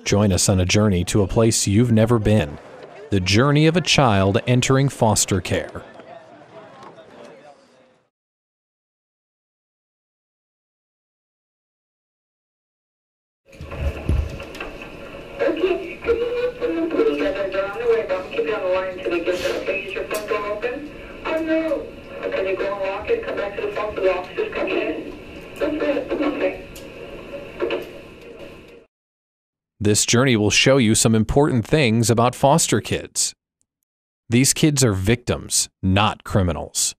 Join us on a journey to a place you've never been. The journey of a child entering foster care. Okay, could you put them together? They're on the way, but keep it on the line until we get there. Okay, is your front door open? Oh, no. Can you go and lock it, come back to the phone for the officers come in? That's it. Okay. This journey will show you some important things about foster kids. These kids are victims, not criminals.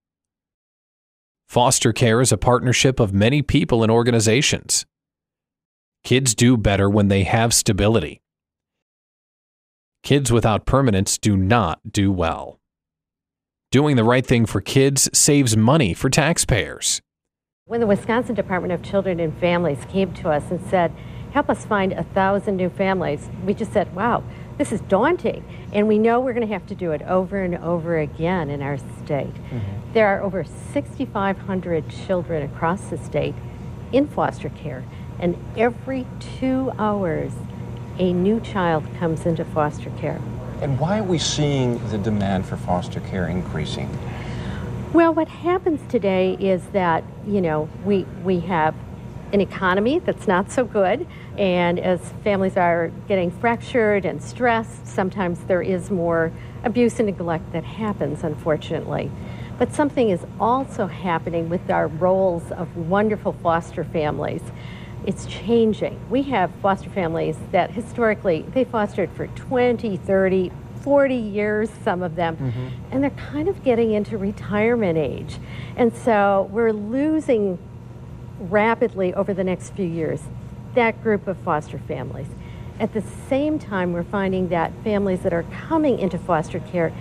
Foster care is a partnership of many people and organizations. Kids do better when they have stability. Kids without permanence do not do well. Doing the right thing for kids saves money for taxpayers. When the Wisconsin Department of Children and Families came to us and said, help us find 1,000 new families, we just said, wow, this is daunting. And we know we're going to have to do it over and over again in our state. There are over 6,500 children across the state in foster care. And every 2 hours, a new child comes into foster care. And why are we seeing the demand for foster care increasing? Well, what happens today is that, you know, we have an economy that's not so good, and as families are getting fractured and stressed, sometimes there is more abuse and neglect that happens, unfortunately. But something is also happening with our roles of wonderful foster families. It's changing. We have foster families that historically, they fostered for 20, 30, 40 years, some of them, and they're kind of getting into retirement age. And so we're losing rapidly over the next few years that group of foster families. At the same time, we're finding that families that are coming into foster care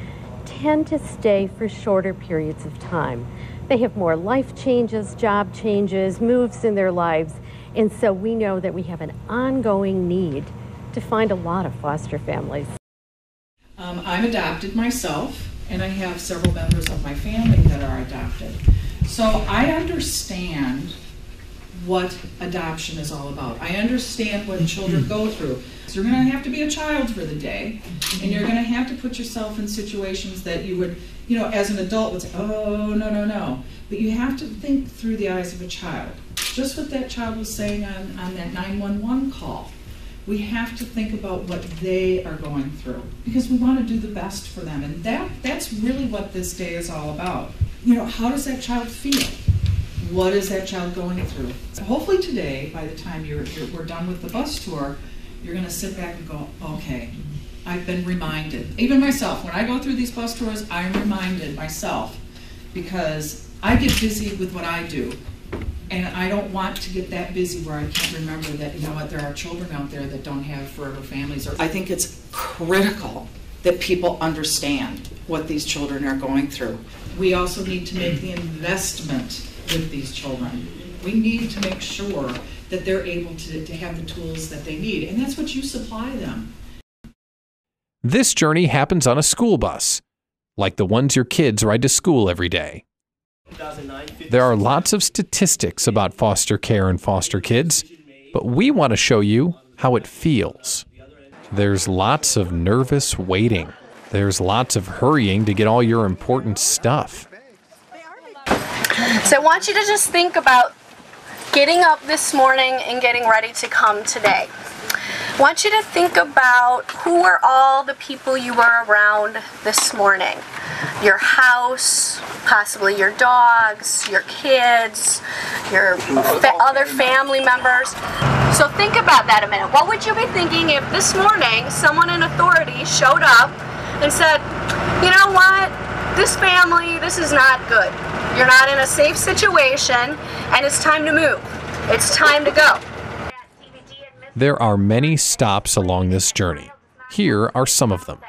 tend to stay for shorter periods of time. They have more life changes, job changes, moves in their lives, and so we know that we have an ongoing need to find a lot of foster families. I'm adopted myself, and I have several members of my family that are adopted. So I understand what adoption is all about. I understand what children go through. So you're going to have to be a child for the day, and you're going to have to put yourself in situations that you would, you know, as an adult would say, oh, no, no, no. But you have to think through the eyes of a child. Just what that child was saying on that 911 call. We have to think about what they are going through because we want to do the best for them. And that's really what this day is all about. You know, how does that child feel? What is that child going through? So hopefully today, by the time we're done with the bus tour, you're going to sit back and go, okay, I've been reminded. Even myself, when I go through these bus tours, I'm reminded myself because I get busy with what I do. And I don't want to get that busy where I can't remember that, you know what, there are children out there that don't have forever families. I think it's critical that people understand what these children are going through. We also need to make the investment with these children. We need to make sure that they're able to have the tools that they need, and that's what you supply them. This journey happens on a school bus, like the ones your kids ride to school every day. There are lots of statistics about foster care and foster kids, but we want to show you how it feels. There's lots of nervous waiting. There's lots of hurrying to get all your important stuff. So I want you to just think about getting up this morning and getting ready to come today. I want you to think about who are all the people you were around this morning. Your house, possibly your dogs, your kids, your other family members. So think about that a minute. What would you be thinking if this morning someone in authority showed up and said, you know what, this family, this is not good. You're not in a safe situation and it's time to move. It's time to go. There are many stops along this journey. Here are some of them.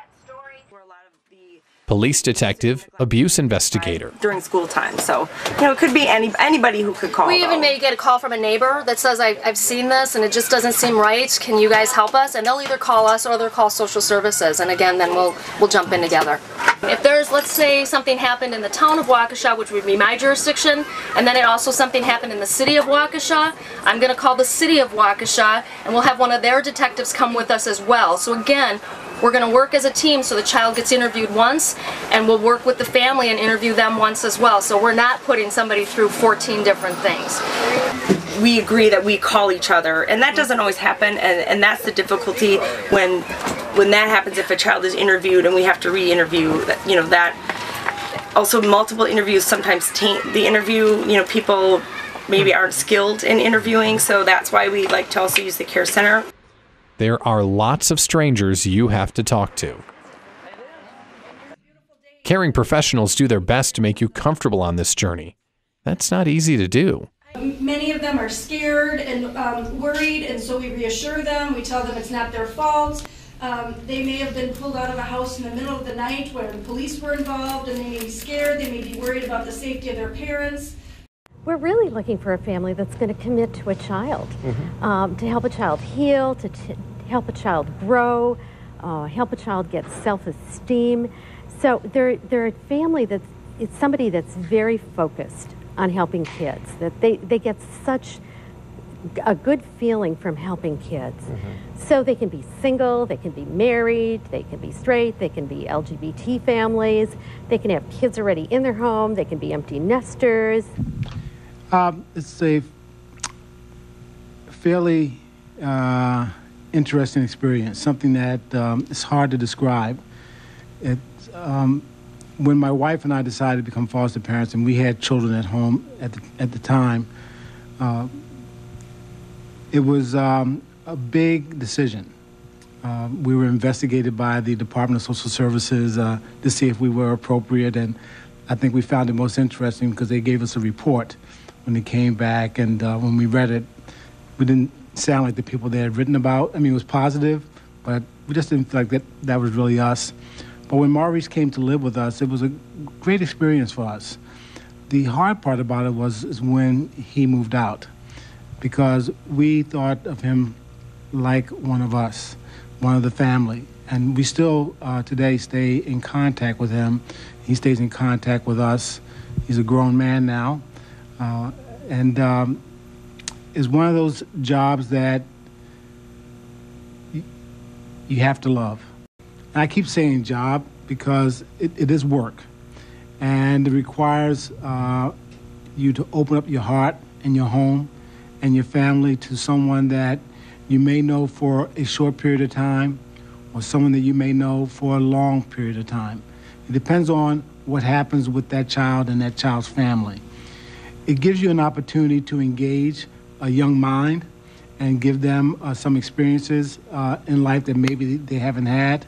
police detective, abuse investigator. During school time, so it could be anybody who could call. We even may get a call from a neighbor that says, I've seen this and it just doesn't seem right. Can you guys help us? And they'll either call us or they'll call social services. And again, then we'll jump in together. If there's, let's say, something happened in the town of Waukesha, which would be my jurisdiction, and then something happened in the city of Waukesha, I'm going to call the city of Waukesha, and we'll have one of their detectives come with us as well. So again, we're going to work as a team, so the child gets interviewed once, and we'll work with the family and interview them once as well. So we're not putting somebody through 14 different things. We agree that we call each other, and that doesn't always happen, and that's the difficulty when that happens. If a child is interviewed and we have to re-interview, that also multiple interviews sometimes taint the interview. People maybe aren't skilled in interviewing, so that's why we like to also use the care center. There are lots of strangers you have to talk to. Caring professionals do their best to make you comfortable on this journey. That's not easy to do. Many of them are scared and worried, and so we reassure them. We tell them it's not their fault. They may have been pulled out of a house in the middle of the night where the police were involved, and they may be scared. They may be worried about the safety of their parents. We're really looking for a family that's going to commit to a child, to help a child heal, to help a child grow, help a child get self-esteem. So they're a family it's somebody that's very focused on helping kids, that they get such a good feeling from helping kids. So they can be single, they can be married, they can be straight, they can be LGBT families, they can have kids already in their home, they can be empty nesters. It's a fairly interesting experience, something that is hard to describe. When my wife and I decided to become foster parents, and we had children at home at the time, it was a big decision. We were investigated by the Department of Social Services to see if we were appropriate, and I think we found it most interesting because they gave us a report when they came back, and when we read it, we didn't sound like the people they had written about. I mean, it was positive, but we just didn't feel like that was really us. But when Maurice came to live with us, it was a great experience for us. The hard part about it is when he moved out, because we thought of him like one of us, one of the family. And we still today stay in contact with him. He stays in contact with us. He's a grown man now. And is one of those jobs that you have to love. And I keep saying job because it is work. And it requires you to open up your heart and your home and your family to someone that you may know for a short period of time or someone that you may know for a long period of time. It depends on what happens with that child and that child's family. It gives you an opportunity to engage a young mind and give them some experiences in life that maybe they haven't had.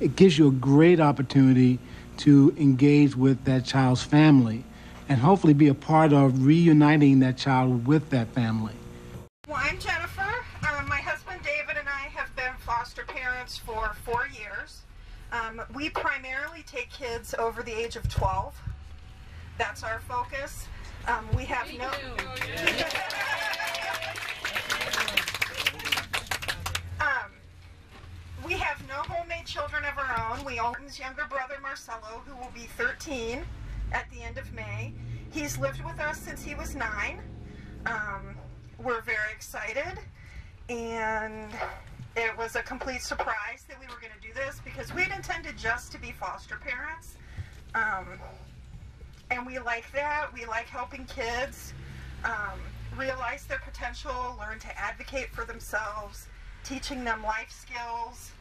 It gives you a great opportunity to engage with that child's family and hopefully be a part of reuniting that child with that family. Well, I'm Jennifer. My husband David and I have been foster parents for 4 years. We primarily take kids over the age of 12. That's our focus. We have no... We have no homemade children of our own. We own his younger brother Marcelo, who will be 13 at the end of May. He's lived with us since he was 9. We're very excited, and it was a complete surprise that we were going to do this because we had intended just to be foster parents, and we like that. We like helping kids realize their potential, learn to advocate for themselves, teaching them life skills.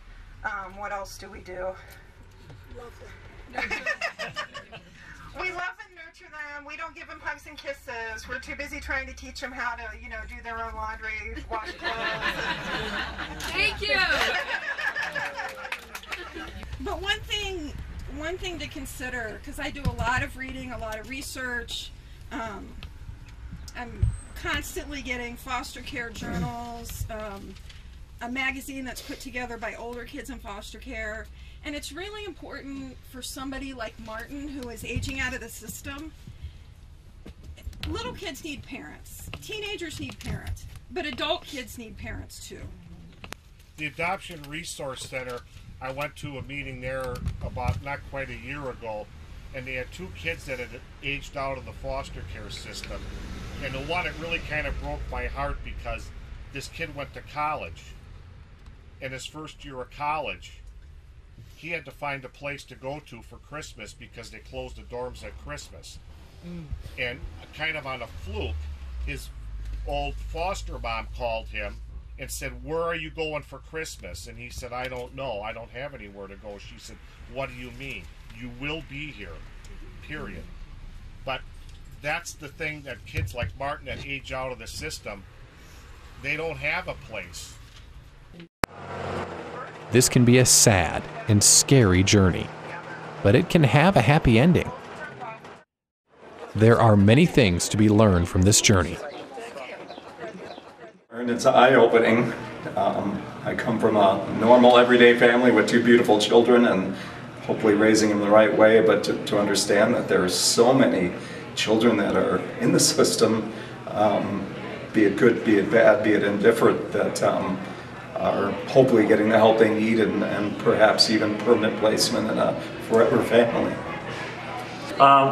What else do we do? Love them. We love and nurture them. We don't give them hugs and kisses. We're too busy trying to teach them how to, do their own laundry, wash clothes. Thank you. But one thing to consider, because I do a lot of reading, a lot of research. I'm constantly getting foster care journals, a magazine that's put together by older kids in foster care, and it's really important for somebody like Martin who is aging out of the system. Little kids need parents, teenagers need parents, but adult kids need parents too. The Adoption Resource Center, I went to a meeting there about not quite a year ago, and they had 2 kids that had aged out of the foster care system. And the one, it really kind of broke my heart because this kid went to college. In his first year of college, he had to find a place to go to for Christmas because they closed the dorms at Christmas. And kind of on a fluke, his old foster mom called him and said, "Where are you going for Christmas?" And he said, "I don't know. I don't have anywhere to go." She said, "What do you mean? You will be here, period." But that's the thing, that kids like Martin that age out of the system, they don't have a place. This can be a sad and scary journey, but it can have a happy ending. There are many things to be learned from this journey. And it's eye-opening. I come from a normal, everyday family with 2 beautiful children and hopefully raising them the right way, but to understand that there are so many children that are in the system, be it good, be it bad, be it indifferent, that are hopefully getting the help they need and perhaps even permanent placement in a forever family.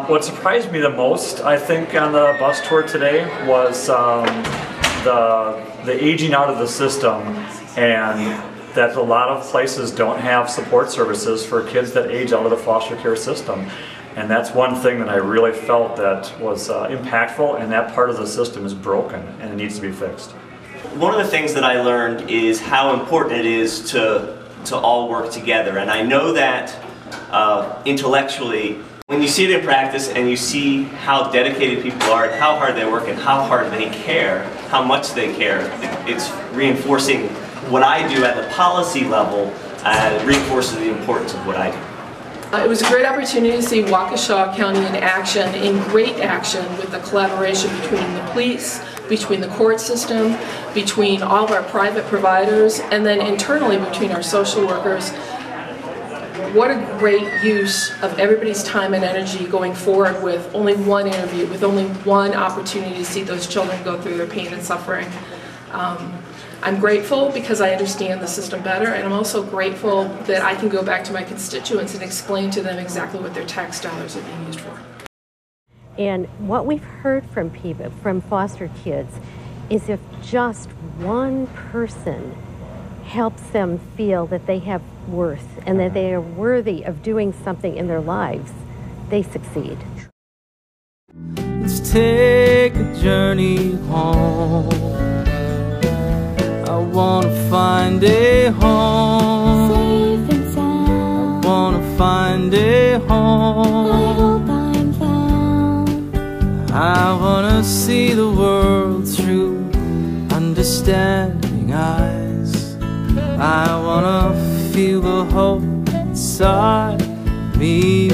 What surprised me the most, I think, on the bus tour today was the aging out of the system, and that a lot of places don't have support services for kids that age out of the foster care system. And that's one thing that I really felt that was impactful, and that part of the system is broken and it needs to be fixed. One of the things that I learned is how important it is to all work together. And I know that intellectually, when you see it in practice and you see how dedicated people are and how hard they work and how hard they care, how much they care, it's reinforcing what I do at the policy level, and it reinforces the importance of what I do. It was a great opportunity to see Waukesha County in action, in great action, with the collaboration between the police, between the court system, between all of our private providers, and then internally between our social workers. What a great use of everybody's time and energy going forward with only one interview, with only one opportunity to see those children go through their pain and suffering. I'm grateful because I understand the system better, and I'm also grateful that I can go back to my constituents and explain to them exactly what their tax dollars are being used for. And what we've heard from people, from foster kids, is if just one person helps them feel that they have worth and that they are worthy of doing something in their lives, they succeed. Let's take a journey home. I wanna find a home. Safe and sound. I wanna find a home. I hope I'm found. I wanna see the world through understanding eyes. I wanna feel the hope inside me